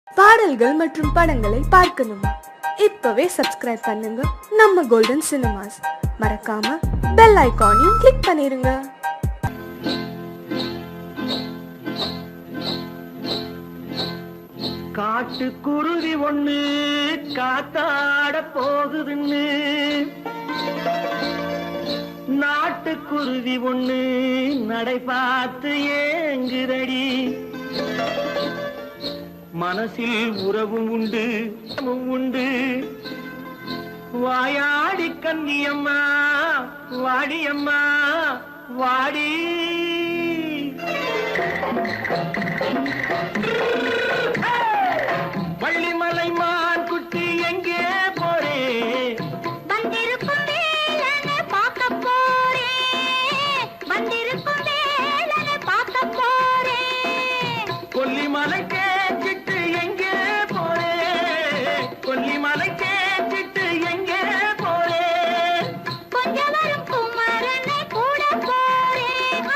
பாடல்கள் மற்றும் படங்களை பார்க்கணுமா? இப்பவே சப்ஸ்கிரைப் பண்ணுங்க நம்ம கோல்டன் சினிமாஸ். மறக்காம பெல் ஐகானையும் கிளிக் பண்ணிருங்க. காட்டு குருவி ஒண்ணு காத்தாட போகுதுன்னு நாட்டுக்குருவி ஒண்ணு நடை பார்த்து ஏங்குதடி. மனசில் உறவும் உண்டு உண்டு. வாயாடி கன்னியம்மா வாடியம்மா வாடி. வள்ளிமலை மான் குட்டி எங்கே போறே? வந்திருக்கும் வேலனை பார்க்க போறேன். வந்திருக்கும் வேலனை பார்க்க போறேன். கொல்லிமலை கேச்சிட்டு எங்கே போறே? கொல்லிமலை கேச்சிட்டு எங்கே போறே? கொஞ்சம் வரும் குமரனை கூட போறேன்.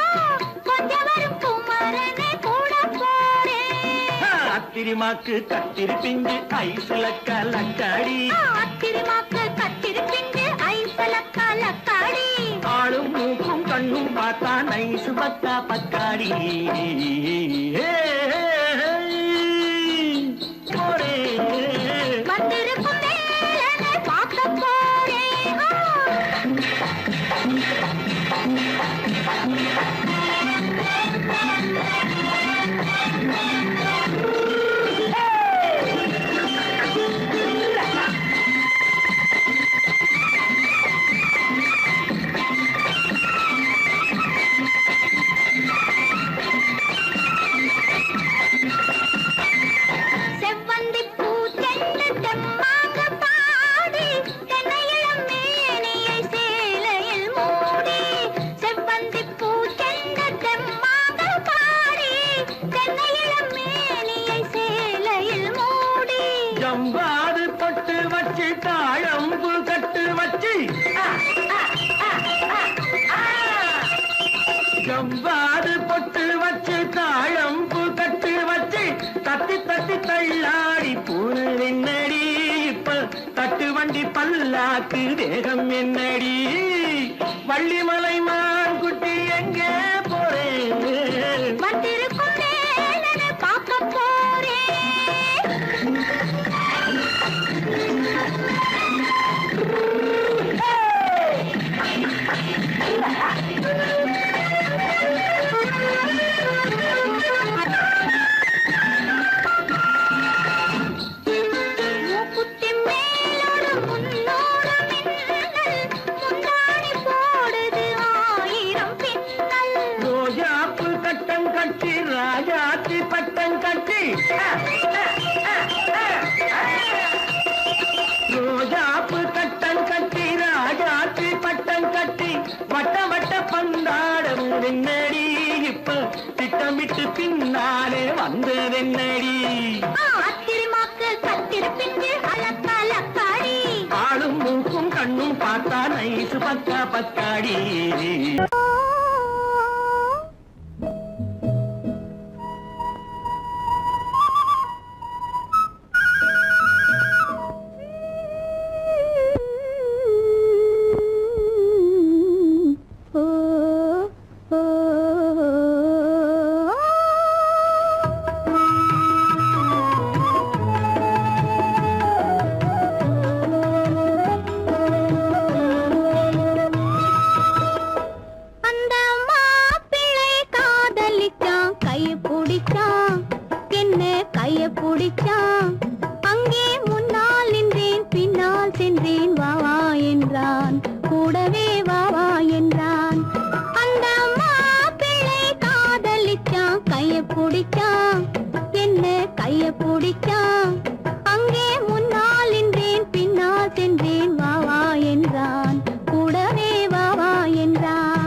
கொஞ்சம் வரும் குமரனை கூட போறேன். அத்திரிமாக்கு கத்திரி பிஞ்சு ஐசுல கலக்காடி. அத்திரிமாக்கு கத்திரி பிஞ்சு ஐசுல கலக்காடி. ஆளும் மூக்கும் கண்ணும் பார்த்தா நைசு பக்கா பக்காடி. போரே வந்திருக்கும் வேலனை பார்க்க போறேன். செவ்வந்தி பூ தென்ன தெம்மாக பாடி தென்னையிளம் மேனியை சேலையில் மூடி. செவ்வந்தி பூ தென்ன தெம்மாக பாடி தென்னையிளம் மேனியை சேலையில் மூடி. ஜம்பாது பொட்டு வச்சு தாழம்பு கட்டு வச்சு. ஜம்பாது பொட்டு வச்சு தாழம்பு கட்டு வச்சு தட்டி தட்டி தள்ளாடி பூரு என்னடி. இப்ப தட்டு வண்டி பல்லாக்கு வேகம் என்னடி. வள்ளிமலை மான் குட்டி எங்கே போறேன்? வந்திருக்கும் வேலனை பார்க்க போறேன். மூக்குத்தி மேலோடு முன்னோடு மின்னல் முந்தாணி போடுது ஆயிரம் பின்னல். ரோஜாப்பு கட்டம் கட்டி ராஜாத்தி பட்டம் கட்டி. ரோஜாப்பு கட்டம் கட்டி ராஜாத்தி பட்டம் கட்டி வட்ட வட்ட பந்தாடம் என்னடி. இப்ப திட்டமிட்டு பின்னாலே வந்ததென்னடி. அத்திரிமாக்கு கத்திரி பிஞ்சு அலக்கலக்காடி. ஆளும் மூக்கும் கண்ணும் பார்த்தா நைசு பக்கா பக்காடி. அந்த மாப்பிள்ளை காதலிச்சான், கைய பிடிச்சான், என்ன கைய பிடிச்சான். அங்கே முன்னால் நின்றேன், பின்னால் சென்றேன், வா வா என்றான், கூடவே வா வா என்றான். அந்த மாப்பிள்ளை காதலிச்சான், கைய பிடிச்சான், என்ன கைய பிடிச்சான். அங்கே முன்னால் நின்றேன், பின்னால் சென்றேன், வா வா என்றான், கூடவே வா வா என்றான்.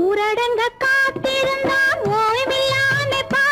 ஊரடங்க காத்திருந்தான், ஓய்வில்லாமே பா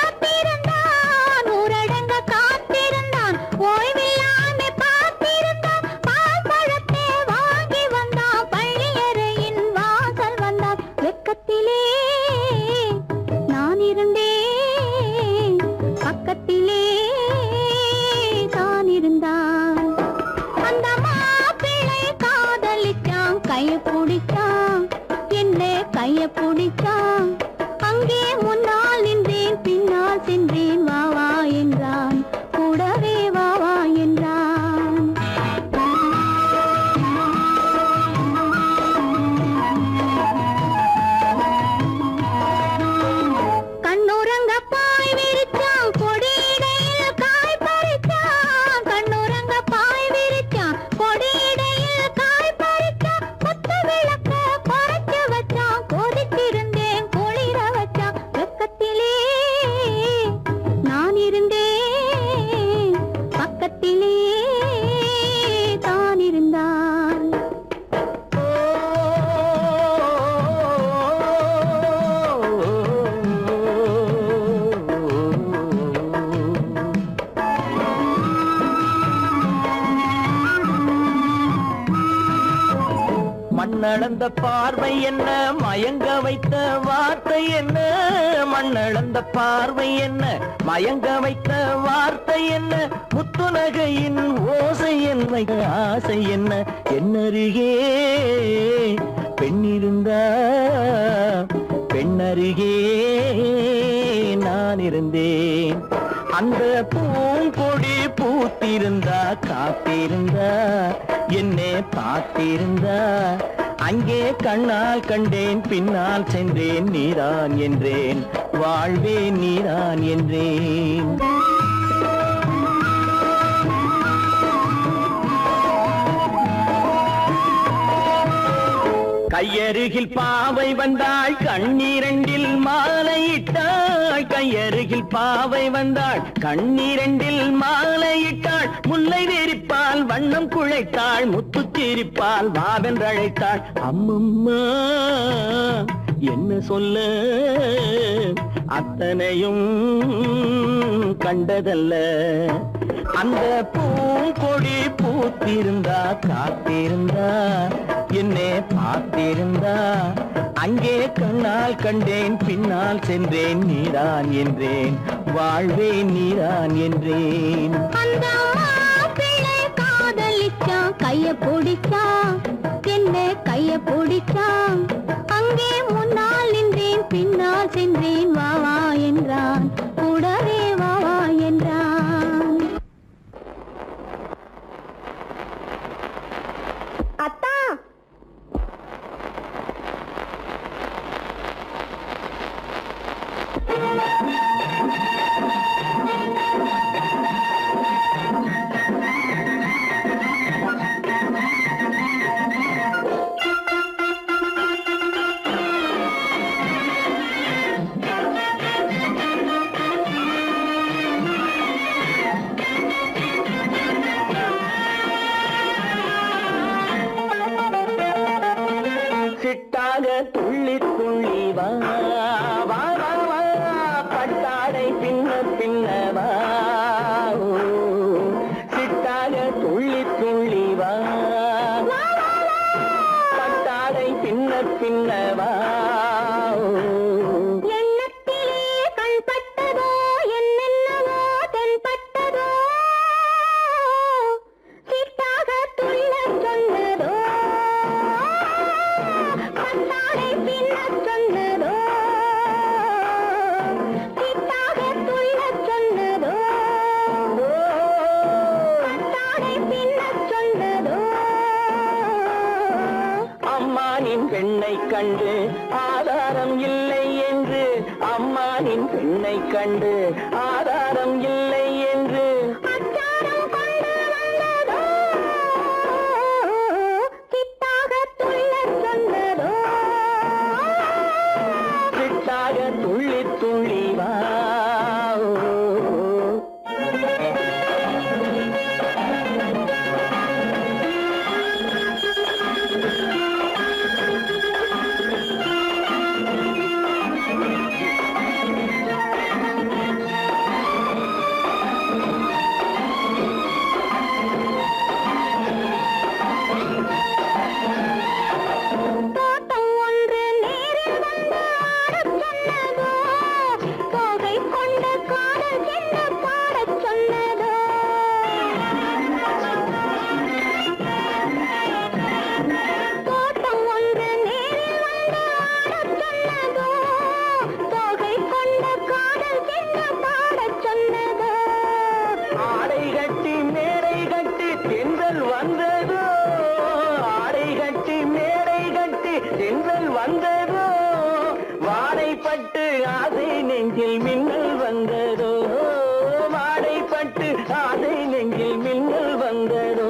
மண்ணளந்த பார்வை என்ன மயங்க வைத்த வார்த்தை என்ன மண்ணளந்த பார்வை என்ன மயங்க வைத்த வார்த்தை என்ன முத்துநகையின் ஓசை என்ன ஆசை என்ன என்னருகே பெண்ணிருந்தா பெண்ணருகே நான் இருந்தேன் அந்த பூங்கொடி பூத்திருந்தா காத்திருந்தா என்னை பார்த்திருந்தா அங்கே கண்ணால் கண்டேன் பின்னால் சென்றேன் நீதான் என்றேன் வாழ்வே நீதான் என்றேன் கையருகில் பாவை வந்தாள் கண்ணீரண்டில் மாலையிட்டாள் கையருகில் பாவை வந்தாள் கண்ணீரண்டில் மாலையிட்டாள் முல்லை வெறிப்பால் வண்ணம் குழைத்தாள் முத்து சிரிப்பால் வாவென்றழைத்தாள் அம்மம்மா என்ன சொல்ல அத்தனையும் கண்டதல்ல அந்த பூங்கொடி பூத்திருந்தா காத்திருந்தா என்னை பார்த்திருந்தா அங்கே கண்ணால் கண்டேன் பின்னால் சென்றேன் நீதான் என்றேன் வாழ்வே நீதான் என்றேன் அந்த மாப்பிள்ளை காதலிச்சான் கைய பிடிச்சான் என்ன கைய பிடிச்சான் அங்கே முன்னால் நின்றேன் பின்னால் சென்றேன் வா வா என்றான் கூடவே வா வா என்றான் அத்தா சிட்டாக துள்ளி துள்ளி வா வா வா வா பட்டாடை பின்ன பின்ன வா சிட்டாக துள்ளி துள்ளி வா பட்டாடை பின்ன பின்ன வா எண்ணத்திலே கண்பட்டதோ என்னென்னவோ தென்பட்டதோ சிட்டாக துள்ள சொன்னதோ பட்டாடை பின்ன சொன்னதோ சிட்டாக துள்ள சொன்னதோ பட்டாடை பின்ன சொன்னதோ அம்மானின் பெண்ணை கண்டு ஆதாரம் இல்லை என்று அம்மானின் பெண்ணை கண்டு ஆதாரம் இல்லை என்று அச்சாரம் கொண்டு வந்ததோ சிட்டாக துள்ள சொன்னதோ சிட்டாக துள்ளி துள்ளி வா தோட்டம் ஒன்று நேரில் வந்து ஆடச் சொன்னதோ தோகை கொண்ட காதல் என்ன பாடச் சொன்னதோ தோட்டம் ஒன்று நேரில் வந்து ஆடச் சொன்னதோ தோகை கொண்ட காதல் என்ன பாடச் சொன்னதோ ஆடை கட்டி மேடை கட்டி தென்றல் வந்ததோ ஆடை கட்டி மேடை கட்டி தென்றல் வந்ததோ வாடைப்பட்டு ஆசை நெஞ்சில் மின்னல் வந்ததோ வாடைப்பட்டு ஆசை நெஞ்சில் மின்னல் வந்ததோ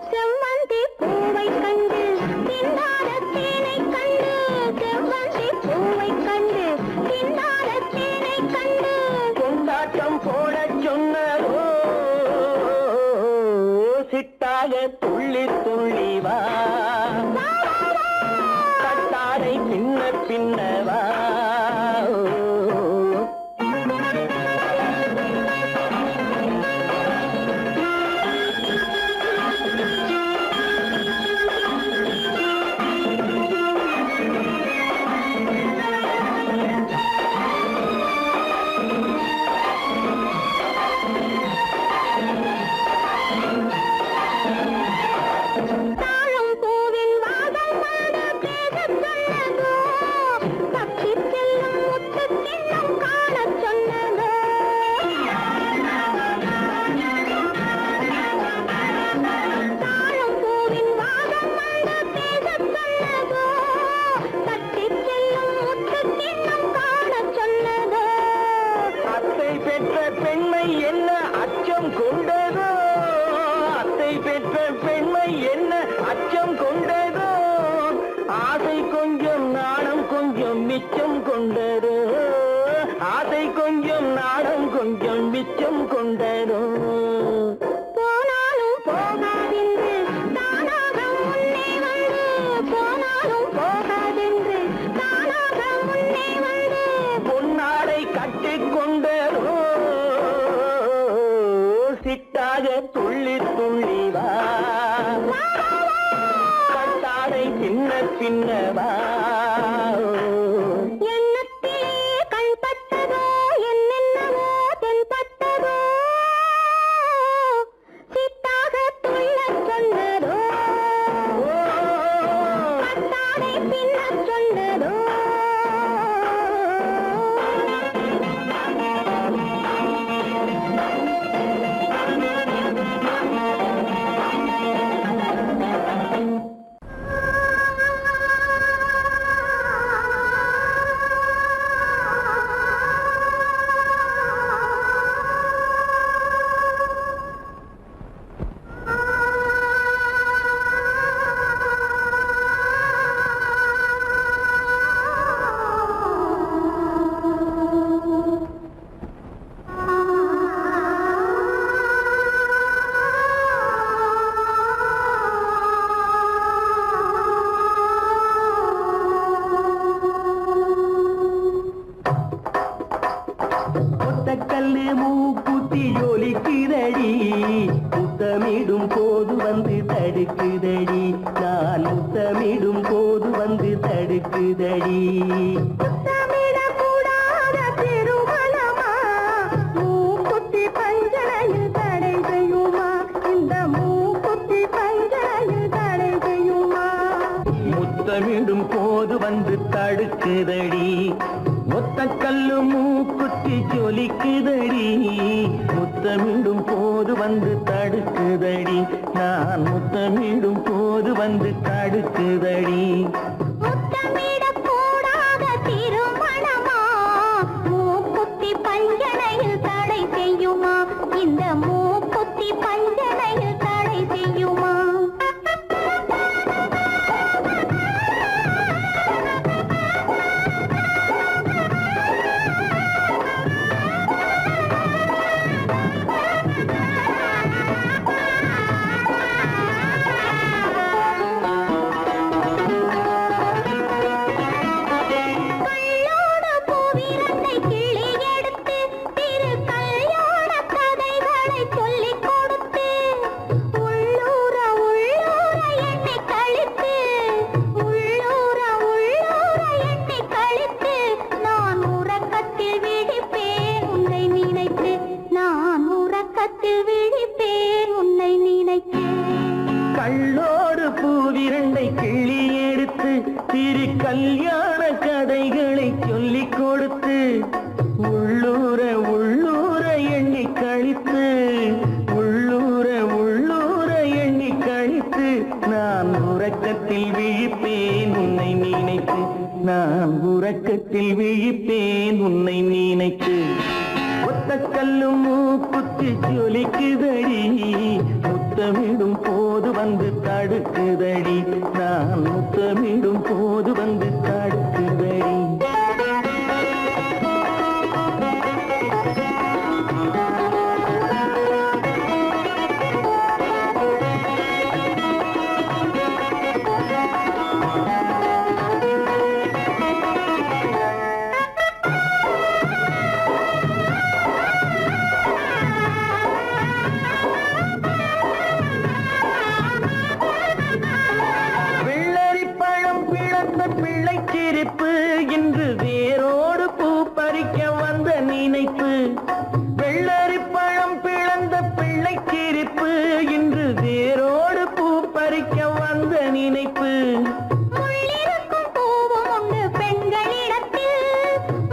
செவ்வந்தி பூவை கண்டு திண்டாட தேனை கண்டு செவ்வந்தி பூவை கண்டு திண்டாட தேனை கண்டு கொண்டாட்டம் போடச் சொன்னதோ சிட்டாக துள்ளி துள்ளி வா கட்டாடை பின்ன பின்ன வா பெண்மை என்ன அச்சம் கொண்டதோ, அத்தை பெற்ற பெண்மை என்ன அச்சம் கொண்டதோ, ஆசை கொஞ்சம் நாணம் கொஞ்சம் மிச்சம் கொண்டதோ, ஆசை கொஞ்சம் நாணம் கொஞ்சம் மிச்சம் கொண்டதோ. போனாலும் போகாதென்று தானாக முன்னே வந்து, போனாலும் போகாதென்று தானாக முன்னே வந்து, பொன்னாடை கட்டிக்கொண்டதோ, சிட்டாக துள்ளி துள்ளி வா, கட்டாடை சின்ன சின்னவா. எண்ணத்திலே கண்பட்டதோ என்னென்னவோ தென்பட்டதோ, சித்தாக துள்ளச் சொன்னதோ, கட்டாடை பின்னச் சொன்னதோ. ஒத்தக்கல்லு மூக்குத்தி ஜொலிக்குதடி, முத்தமிடும் போது வந்து தடுக்குதடி, நான் முத்தமிடும் போது வந்து தடுக்குதடி. முத்தமிடக்கூடாத திருமணமா, மூக்குத்தி பஞ்சனையில் தடை செய்யுமா, இந்த மூக்குத்தி பஞ்சனையில் தடை செய்யுமா. முத்தமிடும் போது வந்து தடுக்குதடி, ஒத்தக்கல்லு மூக்குத்தி ஜொலிக்குதடி, முத்தமிடும் போது வந்து தடுக்குதடி, நான் முத்தமிடும் போது வந்து தடுக்குதடி. முத்தமிடக்கூடாத திருமணமா, மூக்குத்தி பஞ்சனையில் தடை செய்யுமா, இந்த மூக்குத்தி பஞ்சனையில் தடை செய்யுமா. கள்ளோடு பூவிரண்டை கிள்ளி எடுத்து திரு கல்யாண கதைகளை சொல்லிக் கொடுத்து, உள்ளூர உள்ளூர எண்ணி கழித்து, உள்ளூர உள்ளூர எண்ணி கழித்து, நான் உறக்கத்தில் விழிப்பேன் உன்னை நினைத்து, நான் உறக்கத்தில் விழிப்பேன் உன்னை நினைத்து. ஒத்தக்கல்லு மூக்குத்தி ஜொலிக்குதடி, முத்தமிடும் போது வந்து தடுக்குதடி, நான் முத்தமிடும் போது வந்து தடுக்குதடி. பிள்ளைச்சிரிப்பு இன்று வேரோடு பூ பறிக்க வந்த நினைப்பு, வெள்ளரி பழம் பிளந்த பிள்ளைச்சிரிப்பு இன்று வேரோடு பூ பறிக்க வந்த நினைப்பு. முள்ளிருக்கும் பூவும் உண்டு பெண்களிடத்தில்,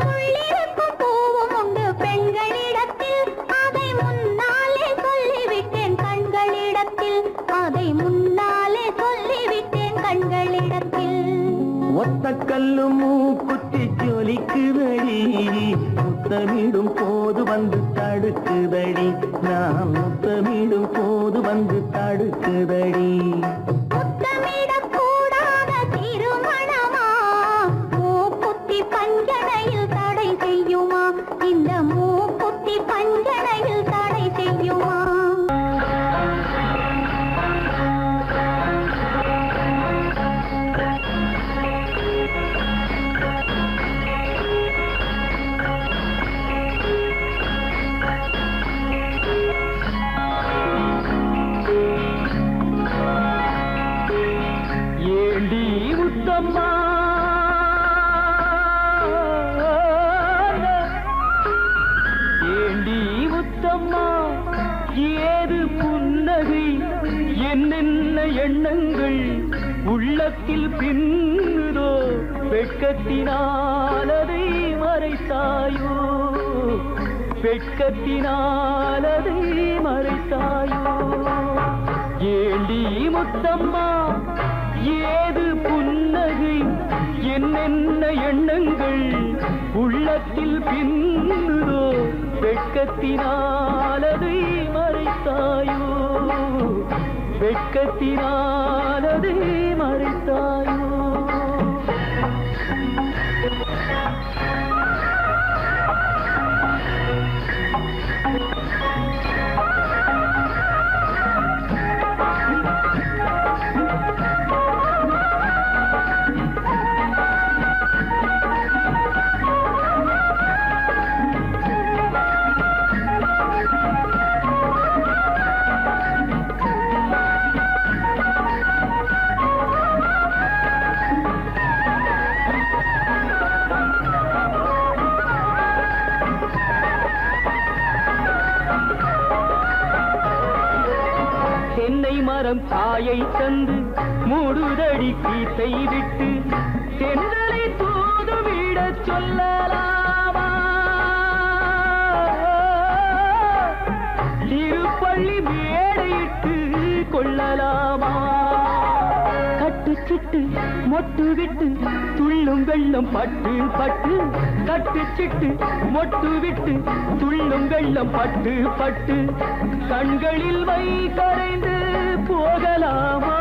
முள்ளிருக்கும் பூவும் உண்டு பெண்களிடத்தில், அதை முன்னாலே சொல்லிவிட்டேன் கண்களிடத்தில், அதை முன்னாலே சொல்லிவிட்டேன் கண்களிடத்தில். ஒத்தக்கல்லு மூக்குத்தி ஜொலிக்குதடி முத்தமிடும் போது வந்து தடுக்குதடி நான் முத்தமிடும் போது வந்து தடுக்குதடி முத்தமிடக்கூடாத திருமணமா மூக்குத்தி பஞ்சனையில் தடை செய்யுமா இந்த மூக்குத்தி பஞ்சனையில் தடை செய்யுமா ஏண்டி முத்தம்மா ஏண்டி முத்தம்மா ஏது புன்னகை என்னென்ன எண்ணங்கள் உள்ளத்தில் பின்னுதோ வெட்கத்தினாலதை மறைத்தாயோ வெட்கத்தினாலதை மறைத்தாயோ ஏண்டி முத்தம்மா ஏது புன்னகை என்னென்ன எண்ணங்கள் உள்ளத்தில் பின்னுதோ வெட்கத்தினாலதை மறைத்தாயோ வெட்கத்தினாலதை மறைத்தாயோ தென்னை மரம் காயை தந்து மூடுதடி கீத்தை விட்டு தென்றலை தூதுவிட சொல்லலாமா திருப்பள்ளி மேடையிட்டு கொள்ளலாமா கட்டுச்சிட்டு மொட்டு விட்டு துள்ளும் வெள்ளம் பட்டு பட்டு கட்டுச்சிட்டு மொட்டு விட்டு துள்ளும் வெள்ளம் பட்டு பட்டு கண்களில் வை கரைந்து போகலாமா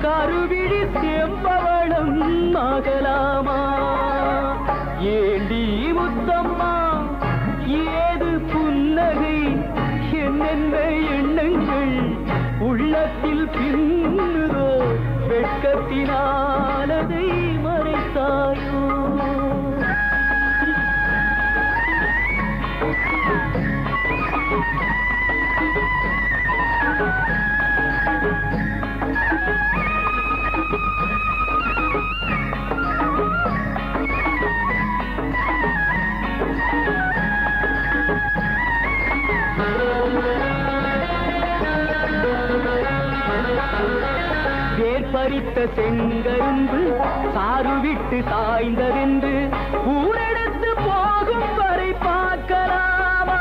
கருவிழி செம்பவளம் ஆகலாமா ஏண்டி முத்தம்மா ஏது புன்னகை என்னென்ன எண்ணங்கள் உள்ளத்தில் பின்னுதோ வெட்கத்தினாலதை மறைத்தாயோ பறித்த செங்கரும்பு சாறு விட்டு சாய்ந்ததென்று ஊரெடுத்து போகும் வரை பார்க்கலாமா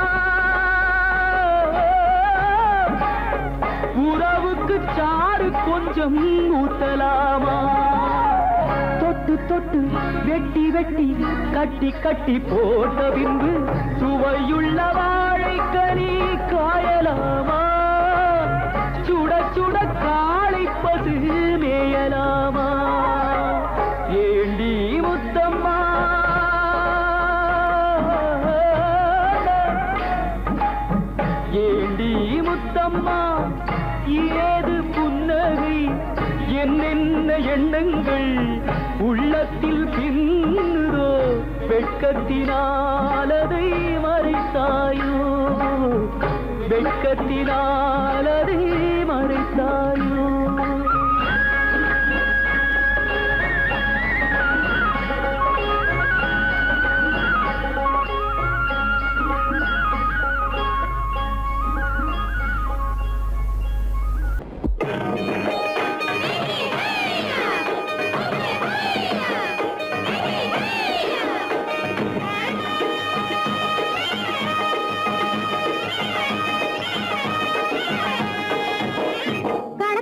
உறவுக்கு சாறு கொஞ்சம் ஊத்தலாமா தொட்டு தொட்டு வெட்டி வெட்டி கட்டி கட்டி போட்ட பின்பு சுவையுள்ள வாழைக்கனி காயலாமா சுட சுட காளை பசு மேயலாமா ஏண்டி முத்தம்மா ஏண்டி முத்தம்மா ஏது புன்னகை என்னென்ன எண்ணங்கள் உள்ளத்தில் பின்னுதோ வெட்கத்தினாலதை மறைத்தாயோ வெட்கத்தினாலதை மறைத்தாயோ கண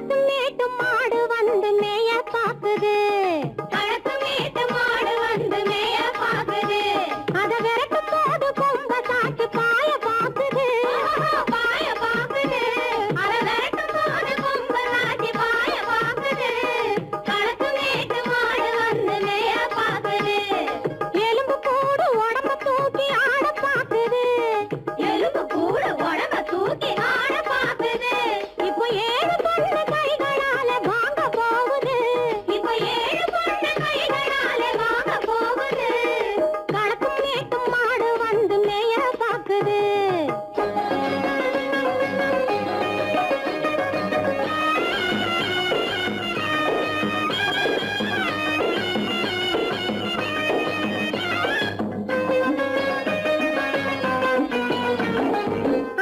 பாக்குது.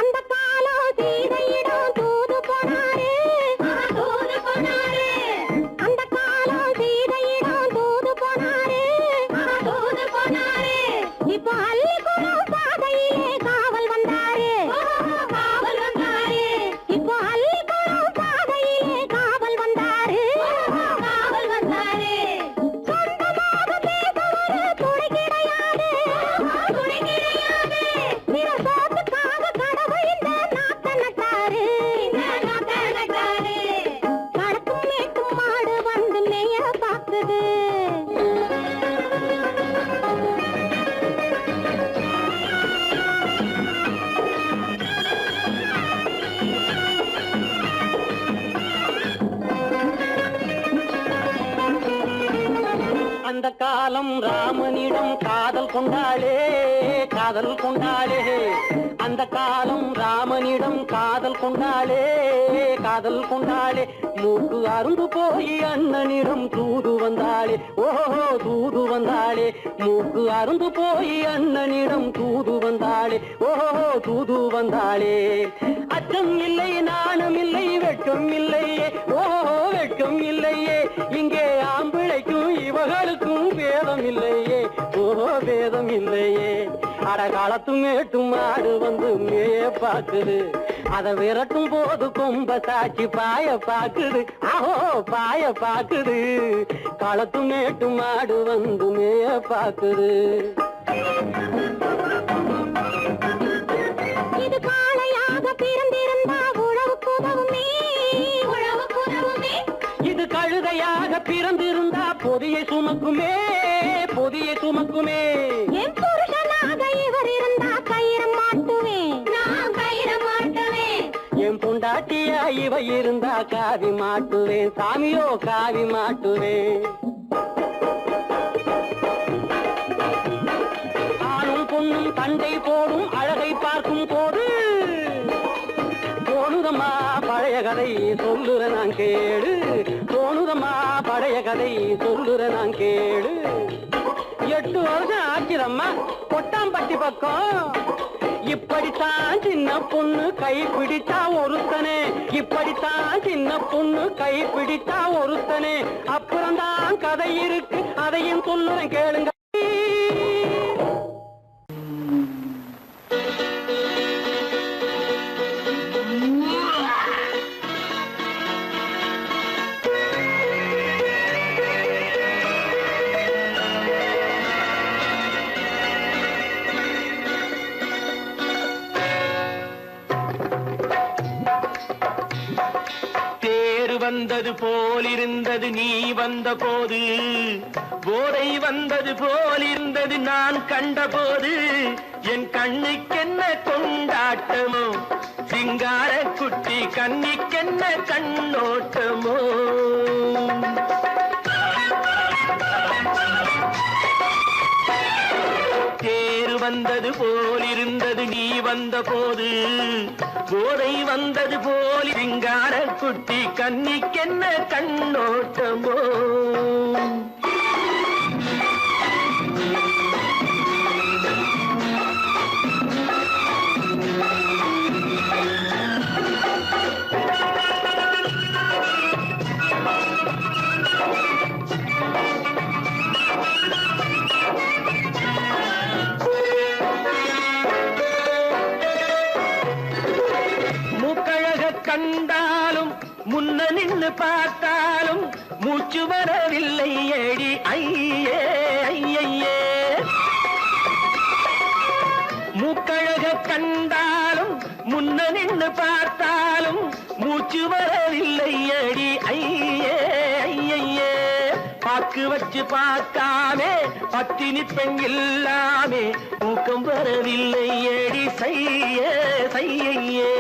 அந்த காலம் சீதையிடம் தூது போனாரு. அந்த காலம் சீதையிடம் தூது போனாரு. இப்போ அள்ளிக்குளம் பாதையிலே காவல் வந்தாரு. இப்போ அள்ளிக்குளம் பாதையிலே காவல் வந்தாரு. சொந்தமாக பேச ஒரு துணை கிடையாது. பிறர் சோத்துக்காக கடவுள் இந்த நாட்டை நட்டாரு. கடக்கும் மேட்டும் மாடு வந்து மேய பாக்குது. அந்த காலம் ராமனிடம் காதல் கொண்டாளே காதல் கொண்டாளே. அந்த காலம் ராமனிடம் காதல் கொண்டாளே காதல் கொண்டாளே. மூக்கு அருந்து போய் அண்ணனிடம் தூது வந்தாளே. ஓஹோ தூது வந்தாளே. மூக்கு அருந்து போய் அண்ணனிடம் தூது வந்தாளே. ஓஹோ தூது வந்தாளே. அச்சம் இல்லை நாணம் இல்லை வெட்கம் இல்லையே. ஓஹோ வெட்கம் இல்லையே. இங்கே ஆம்பிளைக்கும் இவர்களுக்கும் பேதம் இல்லையே. ஓஹோ பேதம் இல்லையே. அடகாலத்தும் மேட்டும் மாடு வந்து மேய பாக்குது. அத விரட்டும் போது கொம்ப சாட்சி பாய பாக்குது. ஆஹோ பாய பாக்குது. களத்தும் மேட்டும் மாடு வந்து மேய பாக்குது. இது காளையாக பிறந்திருந்தா உழவுக்கு உதவுமே. இது கழுதையாக பிறந்திருந்தா பொதியை சுமக்குமே பொதியை சுமக்குமே. என் புருஷனாக இவர் இருந்தா கயிறம் மாட்டுவேன். நான் கயிறம் மாட்டுவேன். என் பொண்டாட்டியா இவ இருந்தா காவி மாட்டுவேன். சாமியோ காவி மாட்டுவேன். ஆணும் பொண்ணும் சண்டை போடும் அழகை பார்க்கும் போது தோணுதம்மா பழைய கதை சொல்லுற நான் கேளு. தோணுதம்மா பழைய கதை சொல்லுற நான் கேளு. 8 வருஷம் ஆச்சுதம்மா கொட்டாம்பட்டி பக்கம். இப்படித்தான் சின்ன பொண்ணு கை பிடித்தா ஒருத்தனே. இப்படித்தான் சின்ன பொண்ணு கை பிடித்தா ஒருத்தனே. அப்புறம்தான் கதை இருக்கு அதையும் சொல்லுறேன் கேளுங்க. வந்தது போலிருந்தது நீ வந்த போது. போதை வந்தது போலிருந்தது நான் கண்டபோது. என் கண்ணுக்கென்ன கொண்டாட்டமோ சிங்கார குட்டி கண்ணிக்கென்ன கண்ணோட்டமோ. தேர் வந்தது போலிருந்தது நீ வந்த போது. போதை வந்தது போல் சிங்கார குட்டி கண்ணிக்கென்ன கண்ணோட்டமோ. கண்டாலும் முன்ன நின்னு பார்த்தாலும் மூச்சு வரவில்லை ஏடி ஐயே ஐயே. மூக்கழக கண்டாலும் முன்ன நின்னு பார்த்தாலும் மூச்சு வரவில்லை ஏடி ஐயே ஐயே. பாக்கு வச்சு பார்க்காமே பத்தினி பெண் இல்லாமே ஊக்கம் வரவில்லை ஏடி செய்ய செய்யே.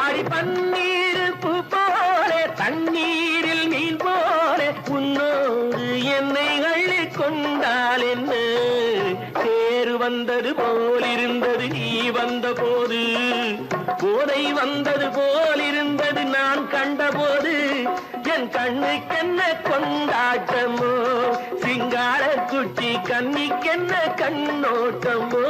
அடி பன்னீர் பூ போல தண்ணீரில் மீன் போல உன்னோடு என்னை அள்ளி கொண்டால் என்ன. தேர் வந்தது போல் இருந்தது நீ வந்த போது, போதை வந்தது போல் இருந்தது நான் கண்டபோது, என் கண்ணுக்கென்ன கொண்டாட்டமோ, சிங்கார குட்டி கண்ணிக்கென்ன கண்ணோட்டமோ.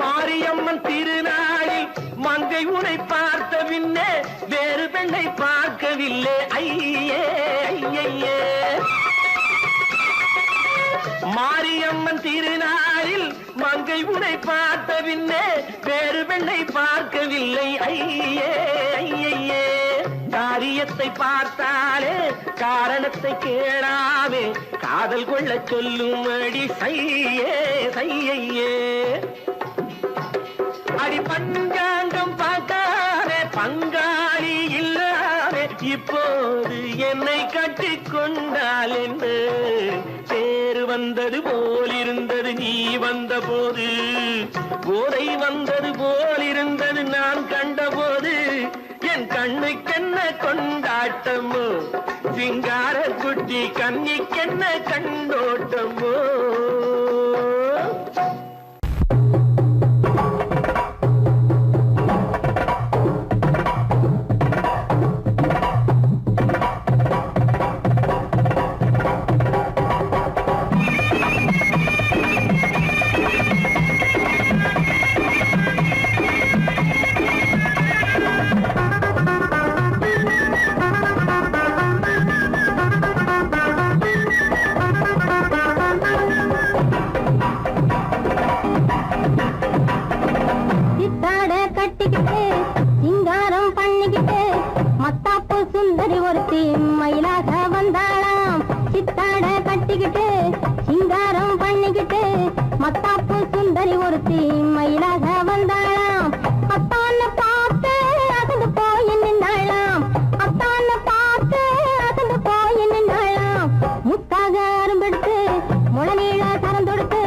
மாரியம்மன் திருநாளில் மங்கை உனை பார்த்த பின்னே வேறு பெண்ணை பார்க்கவில்லை ஐயே ஐயே. மாரியம்மன் திருநாளில் மங்கை உனை பார்த்த பின்னே வேறு பெண்ணை பார்க்கவில்லை ஐயே ஐயே. காரியத்தை பார்த்தாலே காரணத்தை கேளாவே காதல் கொள்ள சொல்லும்படி சையே சையே. அடி பஞ்சாங்கம் பார்க்காதே பங்காளி இல்லாதே இப்போது என்னை கட்டிக்கொண்டால் என்று. தேர் வந்தது போல் இருந்தது நீ வந்த போது, போதை வந்தது போல் இருந்தது நான் கண்டபோது, என் கண்ணுக்கென்ன கொண்டாட்டமோ, சிங்கார குட்டி கண்ணிக்கென்ன கண்டோட்டமோ. மத்தாப்பு சுந்தரி ஒருத்தி மயிலாக வந்தாளாம். அத்தான பார்த்து அசந்து போய் நின்னாளாம். அத்தான பார்த்து அசந்து போய் நின்னாளாம். முத்தாக அரும்பெடுத்து முளநீள சரம் தொடுத்து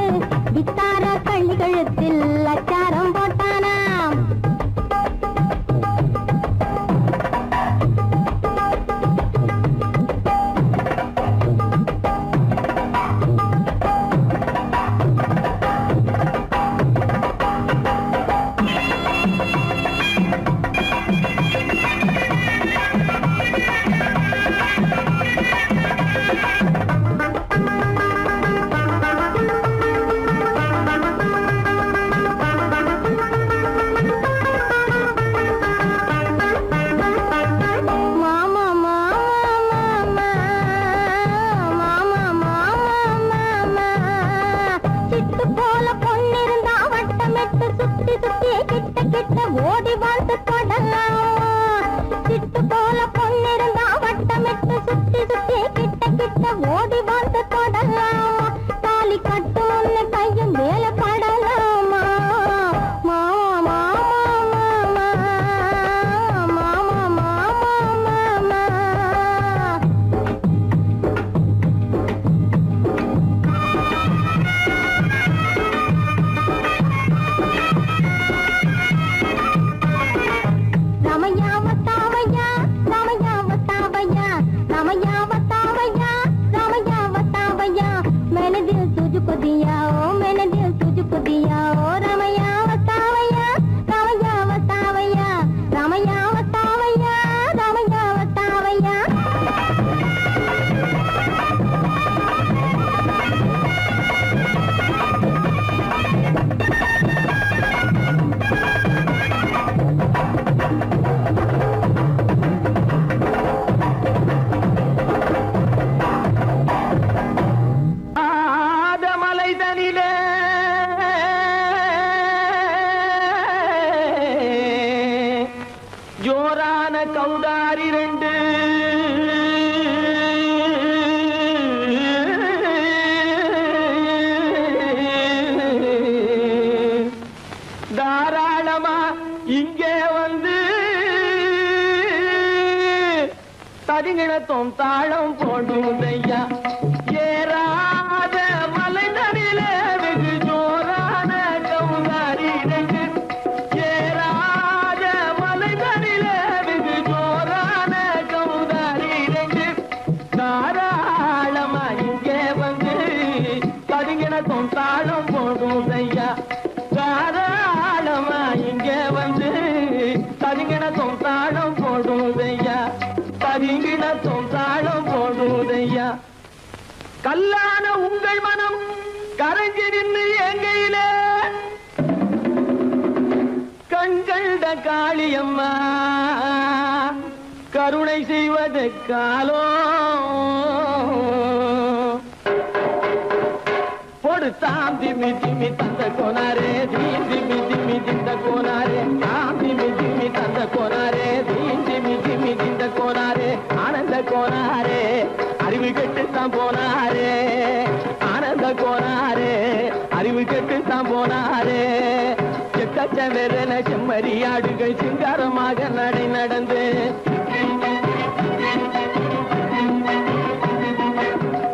வித்தார கள்ளி கழுத்தில் அச்சாரம் போட்டானாம். ஜோரான கௌதாரி ரெண்டு தாராளமா இங்கே வந்து தரிங்கிணத்தும் தாளம் போடுதையா. தரிங்கிணத்தும் தாளம் போடும் ஐயா தாராளமா இங்க வந்து தரிங்கிணத்தும் தாளம் போடும் ஐயா தரிங்கிணத்தும் தாளம் போடும் ஐயா கல்லான உங்கள் மனம் கரைஞ்சி நின்று எங்கையில கண்கண்ட காளியம்மா கருணை செய்வது காலோ பொடுத்தாம் திமி திமி தந்த கோனாரே தீம் திமி திமி திந்த கோனாரே தாம் திமி திமி தந்த கோனாரே தீம் திமி திமி திந்த கோனாரே ஆனந்த கோனாரே அறிவு கெட்டுத்தான் போனாரே ஆனந்த கோனாரே அறிவு கெட்டுத்தான் போனாரே செக்கச்சவென செம்மறியாடுகள் சிங்காரமாக நடை நடந்து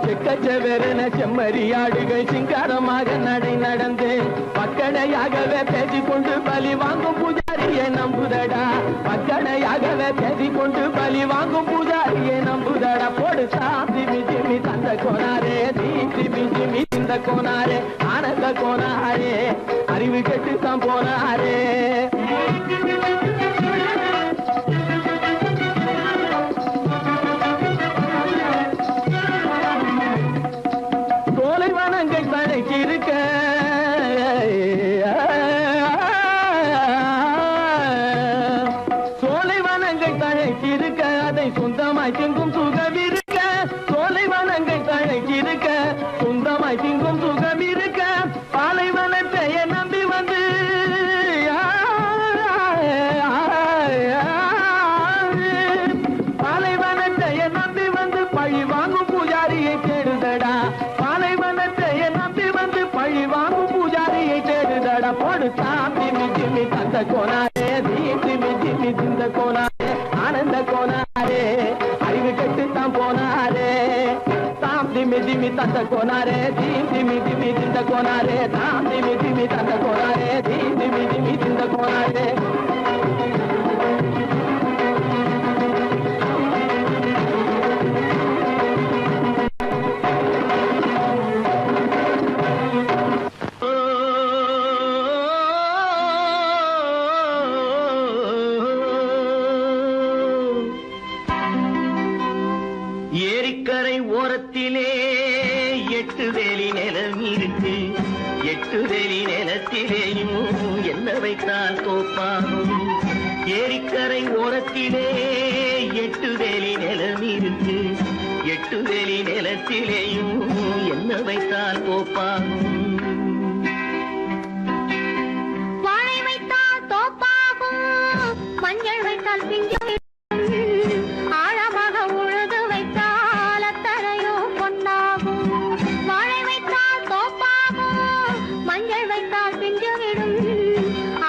செக்கச்சவென செம்மறியாடுகள் சிங்காரமாக நடை நடந்து பக்கடையாகவே பேசிக்கொண்டு பலி வாங்கும் பூஜாரியை நம்புதடா பக்கடையாகவே பேசிக்கொண்டு பலி வாங்கும் பூஜாரியை நம்புதடா போடு சாமி ஜிமி தந்த கோனாரே தீமி ஜிமி இந்த கோனாரே ஆனந்த கோனாரே அறிவு கெட்டுத்தான் போனாரே சோலைவனங்கள் தழைக்கு இருக்க சோலைவனங்கள் தழைக்கு இருக்க அதை சொந்தமாய் திங்கும் சுகம் இருக்க சோலைவனங்கள் தழைக்கு இருக்க சொந்தமாய் திங்கும் சுகம் இருக்க பாலைவனத்தை நம்பி வந்து பாலைவனத்தை நம்பி வந்து பழி வாங்கும் பூஜாரியை தேடுதடா பாலைவனத்தை நம்பி வந்து பழி வாங்கும் பூஜாரியை தேடுதடா போடு திமி திமி தந்த கோனாரே திமி திமி திந்த கோனாரே ஆனந்த கோனாரே அறிவு கெட்டுத்தான் போனாரே தாம் திமி திமி தந்த கோனாரே திமி திமி திந்த கோனாரே தாம் திமி திமி தந்த கோனாரே திமி திமி திந்த கோனாரே ஏரிக்கரை ஓரத்திலே 8 வேலி நிலம் இருக்கு 8 வேலி நிலத்திலேயும் என்ன வைத்தால் தோப்பாகும் ஏரிக்கரை ஓரத்திலே 8 வேலி நிலம் இருக்கு 8 வேலி நிலத்திலேயும் என்ன வைத்தால் தோப்பாகும் வாழை வைத்தால் தோப்பாகும் மஞ்சள் வைத்தால் பிஞ்சு ஆழமாக உழுது வைத்தால் அத்தனையோ பொன்னாகும் வாழை வைத்தால் தோப்பாகும் மஞ்சள் வைத்தால் பிஞ்சு விடும்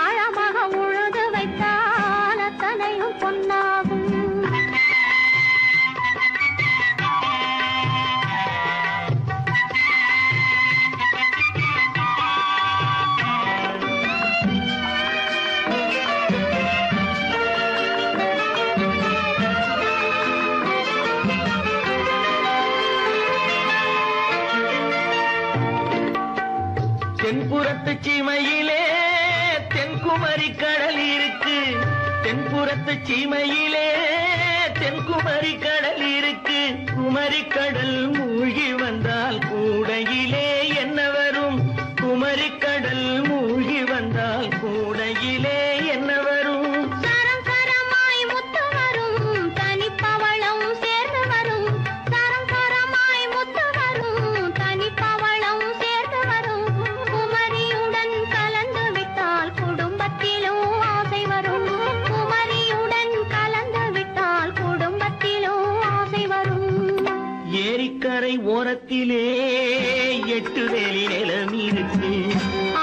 ஆழமாக உழுது வைத்தால் அத்தனையோ பொன்னாகும் தென்புறத்து சீமையிலே தென்குமரி கடல் இருக்கு தென்புறத்து சீமையிலே தென்குமரி கடல் இருக்கு குமரி கடல் மூழ்கி வந்தால் கூடையிலே என்ன வரும் குமரி கடல் மூழ்கி வந்தால் கூடையிலே என்ன வரும் சரம் சரமாய் முத்து வரும் தனிப்பவளம் சேர்ந்து வரும் சரம் சரமாய் முத்து வரும் தனிப்பவளம் சேர்ந்து வரும் குமரியுடன் கலந்து விட்டால் குடும்பத்திலும் ஆசை வரும் குமரியுடன் கலந்து விட்டால் குடும்பத்திலும் ஆசை வரும் ஏரிக்கரை ஓரத்திலே 8 வேலி நிலம் இருக்கு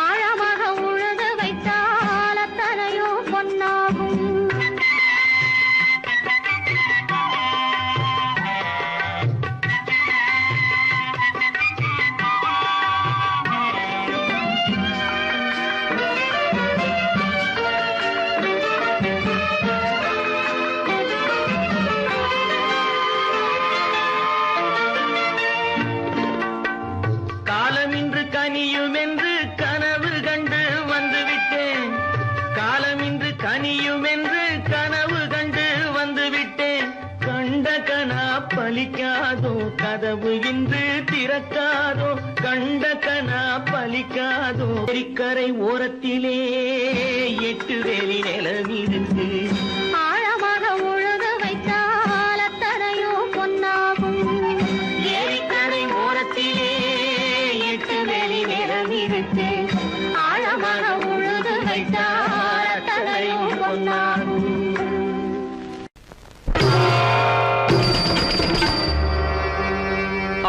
ஆழமாக உழுது வைத்தால் அத்தனையோ பொன்னாகும் காலம் இன்று கதவு இன்று திறக்காதோ கண்ட கனா பலிக்காதோ கரை ஓரத்திலே 8 வேலி நிலமிருக்கு ஆழமாக உழுது வைத்தால் அத்தனையோ பொன்னாகும் ஏரிக்கரை ஓரத்திலே 8 வேலி நிலமிருக்கு ஆழமாக உழுது வைத்தால் அத்தனையோ பொன்னாகும்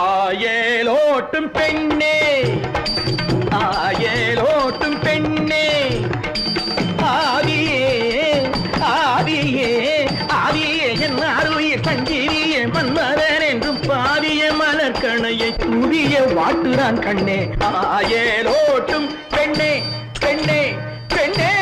ஆயேலோட்டும் பெண்ணே ஆயேலோட்டும் பெண்ணே ஆதியே ஆதியே ஆதியே என் அருளிய சஞ்சீவியே மன்மதன் என்றும் பாதிய மலர்கணையை தூவிய வாட்டுறான் கண்ணே ஆயேலோட்டும் பெண்ணே பெண்ணே பெண்ணே